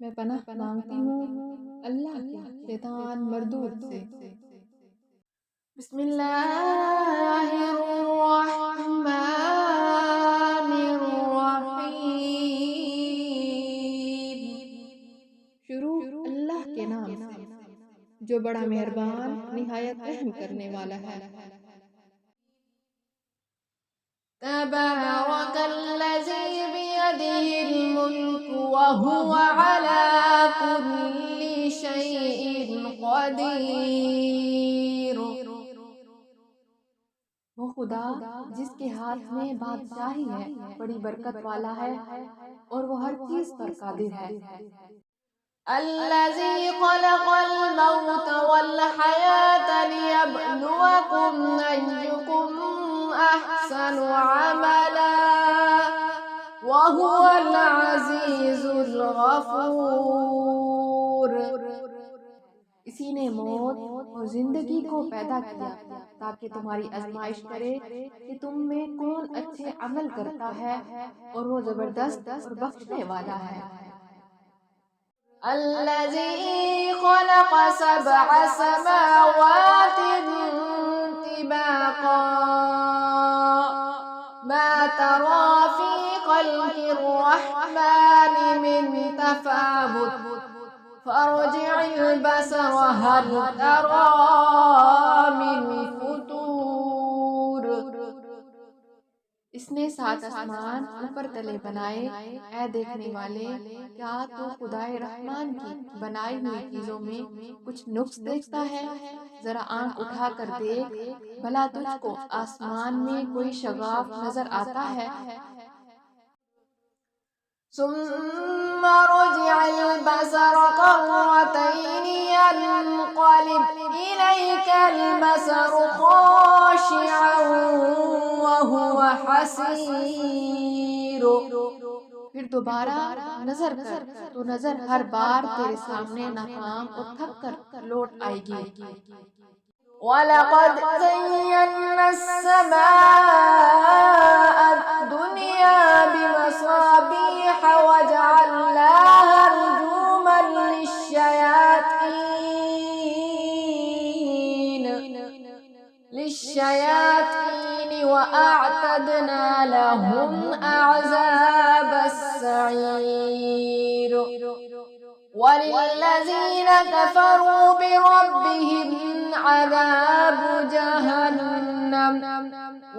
میں پناہ مانگتی ہوں اللہ کے شیطان مردود سے۔ بسم اللہ الرحمن الرحیم۔ شروع اللہ کے نام سے جو بڑا مہربان نہایت رحم کرنے والا ہے۔ تبارک الذی بیدہ الملک وہو علی کل شیء قدیر۔ وہ خدا جس کے ہاتھ میں بادشاہی ہے بڑی برکت والا ہے اور وہ ہر چیز پر قادر ہے۔ الذی خلق الموت والحیاة لیبلوکم ایکم احسن عملا وہو العزیز الغفور۔ اسی نے موت اور زندگی کو پیدا کیا تاکہ تمہاری آزمائش کرے کہ تم میں کون اچھے عمل کرتا ہے اور وہ زبردست اور بخشنے والا ہے۔ الذی خلق سبع سماوات طباقا ما ترى في خلق الرحمن من تفاوت فارجع البصر هل ترى من فطور۔ اس نے 7 آسمان اوپر تلے بنائے، اے دیکھنے والے کیا تو خدائے رحمان کی بنائی ہوئی چیزوں میں کچھ نقص دیکھتا ہے؟ ذرا آنکھ اٹھا کر دیکھ بھلا تجھ کو آسمان میں کوئی شگاف نظر آتا ہے؟ ثم رجع البصر كرتين ينقلب إليك البصر خاشعا وهو حسير۔ پھر دوبارہ نظر کر تو نظر ہر بار تیرے سامنے ناکام اور تھک کر لوٹ آئے گی۔ وَلَقَدْ زَيَّنَّا السَّمَاءَ الدُّنْيَا بِمَصَابِيحَ وَجَعَلْنَاهَا رُجُومًا لِلشَّيَاطِينِ وَأَعْتَدْنَا لَهُمْ عَذَابَ السَّعِيرِ۔ وَلِلَّذِينَ كَفَرُوا بِرَبِّهِمْ عَذَابُ جَهَنَّمَ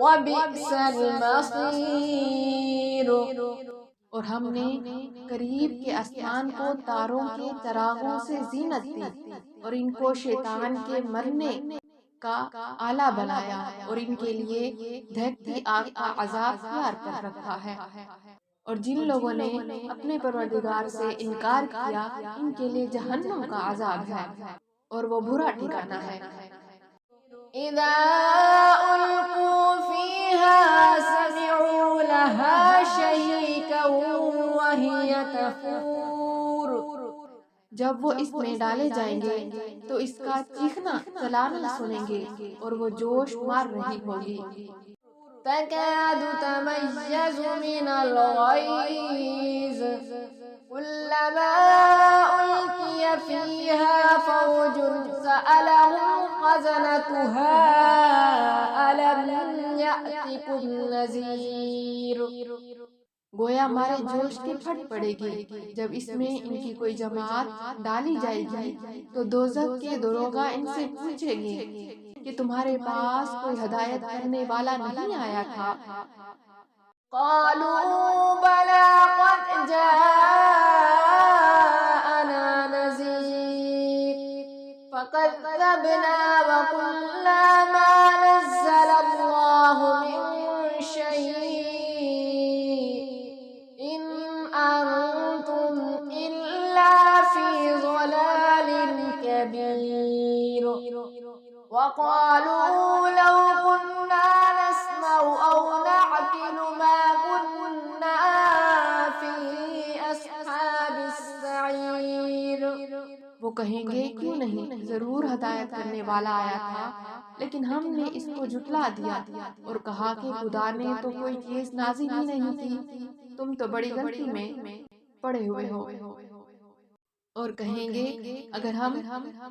وَبِئْسَ الْمَصِيرُ۔ اور ہم نے قریب کے آسمان کو تاروں کے چراغوں سے زینت دی اور ان کو شیطان کے مرنے کا آلہ بنایا اور ان کے لیے دھکتی آگ کا عذاب تیار کر رکھا ہے۔ اور جن لوگوں نے اپنے پروردگار سے انکار کیا ان کے لیے جہنم کا عذاب ہے اور وہ برا ٹھکانہ ہے۔ اذا القوا فيها سمعوا لها شهيقا وهي تفور۔ جب وہ اس میں ڈالے جائیں گے تو اس کا چیخنا چلانا سنیں گے اور وہ جوش مار رہی ہوگی۔ تكاد تميز من الغيظ كلما ألقي فيها فوج سألهم خزنتها ألم يأتكم نذير۔ گویا مارے جوش کے پھٹ پڑے گی جب اس میں ان کی کوئی جماعت ڈالی جائے گی تو دوزخ کے داروغہ ان سے پوچھیں گے کہ تمہارے پاس کوئی ہدایت کرنے والا نہیں آیا تھا؟ قالوا بلى قد جاءنا نذير فكذبنا وقلنا ما نزل الله من شيء إن أنتم إلا في ضلال كبير۔ وقالوا لو كنا نسمع أو نعقل ما كنا في أصحاب السعير۔ وہ کہیں گے کیوں نہیں، ضرور ہدایت کرنے والا آیا تھا لیکن ہم نے اس کو جھٹلا دیا اور کہا کہ خدا نے تو کوئی چیز نازل ہی نہیں کی، تم تو بڑی غلطی میں پڑے ہوئے ہو۔ اور کہیں گے اگر ہم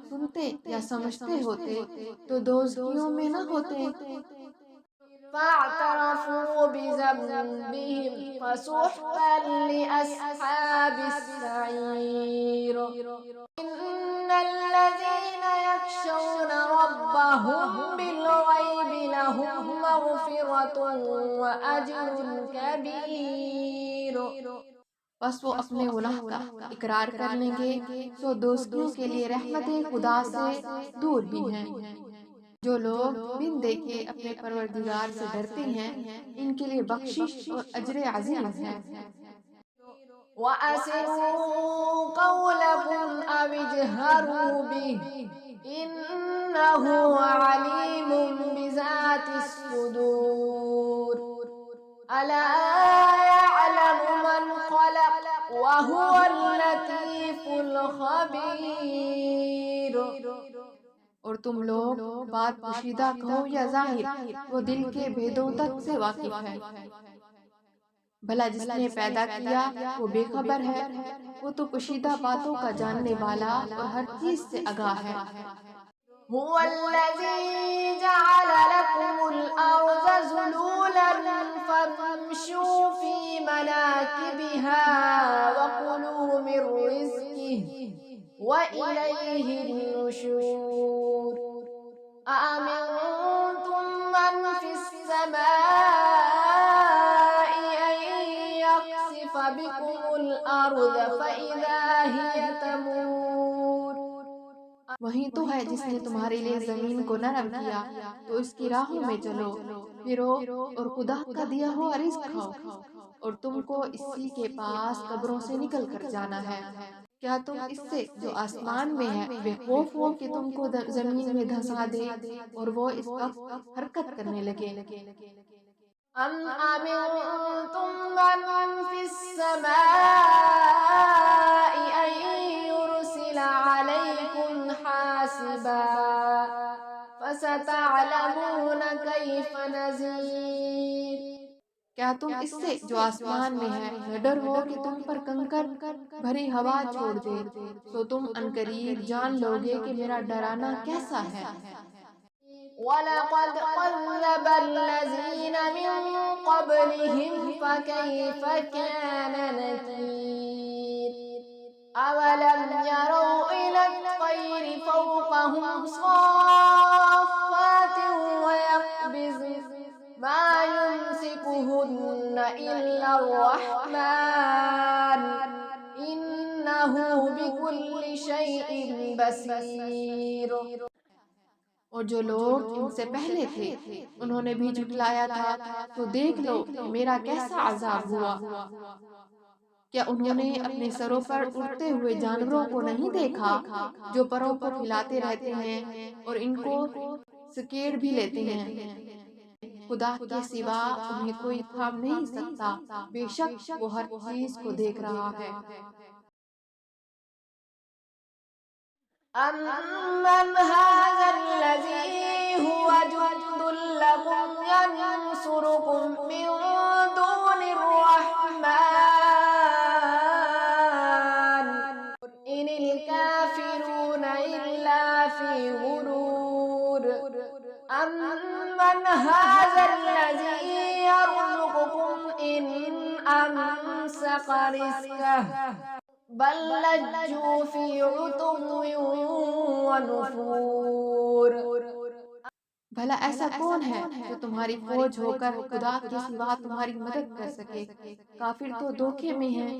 سنتے یا سمجھتے ہوتے تو دوزخیوں میں نہ ہوتے۔ فاعترفوا بذنبهم فسحقا لأصحاب السعير إن الذين يخشون ربهم بالغيب لهم مغفرة وأجر كبير۔ بس وہ اپنے گناہ کا اقرار کر لیں گے تو دوزخیوں کے لیے رحمت خدا سے دور بھی ہیں۔ جو لوگ بن دیکھے اپنے پروردگار سے ڈرتے ہیں ان کے لیے بخشش اور اجر عظیم ہے۔ وَأَسِرُّوا قَوْلَكُمْ أَوِ اجْهَرُوا بِهِ إِنَّهُ عَلِيمٌ بِذَاتِ الصُّدُورِ أَلَا يَعْلَمُ مَنْ خَلَقَ وَهُوَ اللَّطِيفُ الْخَبِيرُ۔ اور تم لوگ بات پوشیدہ کہو یا ظاہر، وہ دل کے بھیدوں تک سے واقف ہے۔ بھلا جس نے پیدا کیا وہ بے خبر ہے، وہ تو پوشیدہ باتوں کا جاننے والا اور ہر چیز سے آگاہ ہے۔ هو الذي جعل لكم الأرض ذلولا فامشوا في مناكبها وكلوا من رزقه وإليه النشور أأمنتم من في السماء أن يخسف بكم الأرض فإذا هي تمور۔ وہی تو ہے جس نے تمہارے لیے زمین کو نرم کیا تو اس کی راہوں میں چلو پھرو اور خدا کا دیا ہوا رزق کھاؤ، اور تم کو اسی کے پاس قبروں سے نکل کر جانا ہے۔ کیا تم اس سے جو آسمان میں ہے بے خوف ہو کہ تم کو زمین میں دھسا دے اور وہ اس وقت حرکت کرنے لگے؟ أَمْ أَمِنْتُمْ مَنْ فِي السَّمَاءِ أَنْ يُرْسِلَ عَلَيْكُمْ حَاسِبًا فَسَتَعْلَمُونَ كَيْفَ نَذِيرِ۔ کیا تم اس سے جو آسمان میں ہے نہ ڈر ہو کہ تم پر کنکر بھری ہوا چھوڑ دے تو تم عنقریب جان لوگے کہ میرا ڈرانا کیسا ہے۔ وَلَقَدْ كَذَّبَ الَّذِينَ مِن قَبْلِهِمْ فَكَيْفَ كَانَ نَكِيرِ أَوَلَمْ يَرَوْا إِلَى الطَّيْرِ فَوْقَهُمْ صَافَّاتٍ وَيَقْبِضْنَ مَا يُمْسِكُهُنَّ إِلَّا الرَّحْمَنُ إِنَّهُ بِكُلِّ شَيْءٍ بَصِيرٌ۔ اور جو لوگ ان سے پہلے تھے انہوں نے بھی جھٹلایا تھا تو دیکھ لو کہ میرا کیسا عذاب ہوا۔ کیا انہوں نے اپنے سروں پر اڑتے ہوئے جانوروں کو نہیں دیکھا جو پروں کو پھیلاتے رہتے ہیں اور ان کو سکیڑ بھی لیتے ہیں؟ خدا کے سوا انہیں کوئی تھام نہیں سکتا، بے شک وہ ہر چیز کو دیکھ رہا ہے۔ أَمَّنْ هَذَا الَّذِي هُوَ جُندٌ لَّكُمْ يَنصُرُكُم مِّن دُونِ الرَّحْمَٰنِ إِنِ الْكَافِرُونَ إِلَّا فِي غُرُورٍ أَمَّنْ هَذَا الَّذِي يَرْزُقُكُمْ إِنْ أَمْسَكَ رِزْقَهُ بل لجوا في عتو ونفور۔ بھلا ایسا کون ہے جو تمہاری فوج ہو کر خدا کے سوا تمہاری مدد کر سکے؟ کافر تو دھوکے میں ہیں۔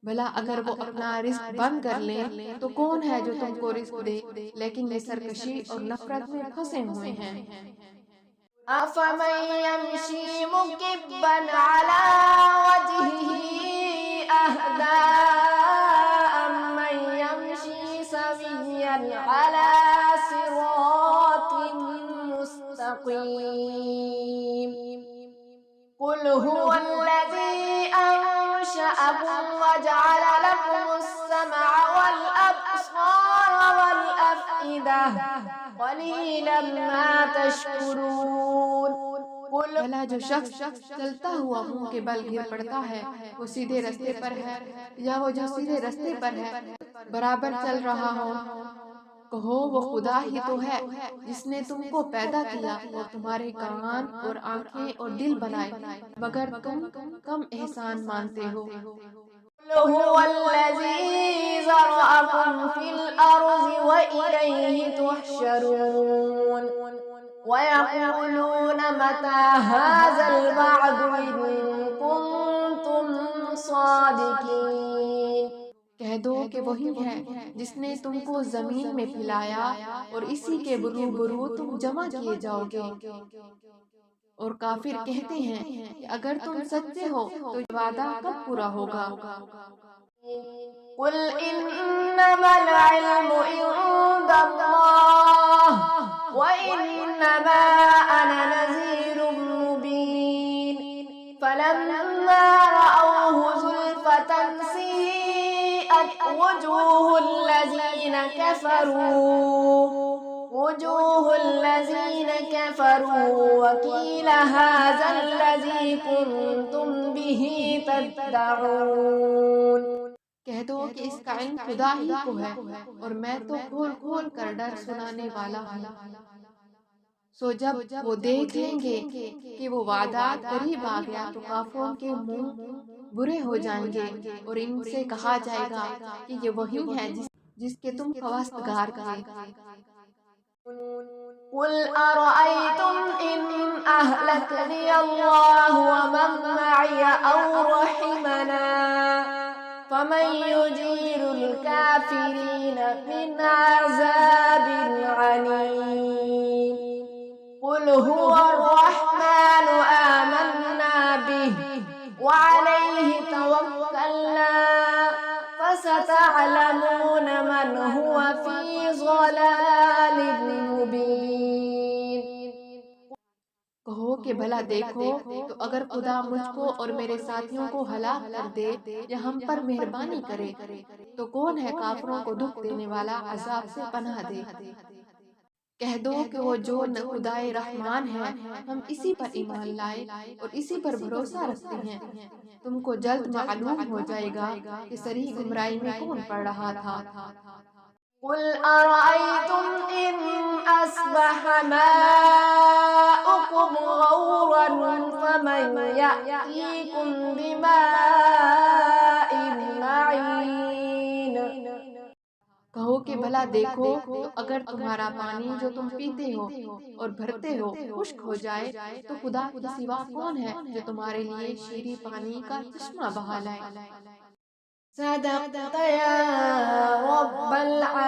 بھلا اگر وہ اپنا رزق بند کر لیں تو کون ہے جو تم کو رزق دے، لیکن یہ سرکشی اور نفرت میں پھنسے ہوئے ہیں۔ أَفَمَن يَمْشِي مُكِبًّا عَلَى وَجْهِهِ أَهْدَىٰ أَمَّن يَمْشِي سَوِيًّا عَلَى صِرَاطٍ مُّسْتَقِيمٍ قُلْ هُوَ الَّذِي أَنشَأَكُمْ وَجَعَلَ لَكُمُ السَّمْعَ وَالْأَبْصَارَ وَالْأَفْئِدَةَ قَلِيلًا مَا تَشْكُرُونَ۔ بھلا جو شخص چلتا ہوا منہ کے بل گر پڑتا ہے وہ سیدھے رستے پر ہے یا وہ جو سیدھے رستے پر ہے برابر چل رہا ہو؟ کہو وہ خدا ہی تو ہے جس نے تم کو پیدا کیا اور تمہارے کان اور آنکھیں اور دل بنائے، مگر تم کم احسان مانتے ہو۔ هو الذي ذرأكم في الأرض وإليه تحشرون ويقولون متى هذا الوعد إن كنتم صادقين۔ کہہ دو کہ وہی ہے جس نے تم کو زمین میں پھیلایا اور اسی کے برو تم جمع کیے جاؤ گے۔ اور کافر کہتے ہیں کہ اگر تم سچے ہو تو یہ وعدہ کب پورا ہوگا؟ قل انما العلم عند اللہ وانما انا نذیر مبین فلما رأوه زلفة سیئت وجوه الذين كفروا وقيل هذا الذي كنتم به تدعون۔ کہہ دو کہ اس کا علم خدا ہی کو ہے اور میں تو کھول کھول کر ڈر سنانے والا ہوں۔ سو جب وہ دیکھ لیں گے کہ وہ وعدہ قریب آ گیا تو کافروں کے منہ برے ہو جائیں گے اور ان سے کہا جائے گا کہ یہ وہی ہے جس کے تم خواستگار تھے۔ قل أرأيتم إن أهلكني الله ومن معي أو رحمنا فمن يجير الكافرين من عذاب عليم۔ قل هو الرحمن آمنا به وعليه توكلنا فستعلمون من هو في ضلال مبين۔ کہو کہ بھلا دیکھو تو اگر خدا مجھ کو اور میرے ساتھیوں کو ہلاک کر دے یا ہم پر مہربانی کرے تو کون ہے کافروں کو دکھ دینے والا عذاب سے پناہ دے؟ کہہ دو کہ وہ جو خدائے رحمان ہے ہم اسی پر ایمان لائے اور اسی پر بھروسہ رکھتے ہیں۔ تم کو جلد معلوم ہو جائے گا کہ صریح گمراہی میں کون پڑ رہا تھا۔ قل أرأيتم إن أصبح ماؤكم غورا فمن يأتيكم بماء معين۔ کہو کہ بھلا دیکھو تو اگر تمہارا پانی جو تم پیتے ہو اور بھرتے ہو خشک ہو جائے تو خدا کے سوا کون ہے جو تمہارے لیے شیریں پانی کا چشمہ بہا لائے؟ صدقت یا رب العالمین۔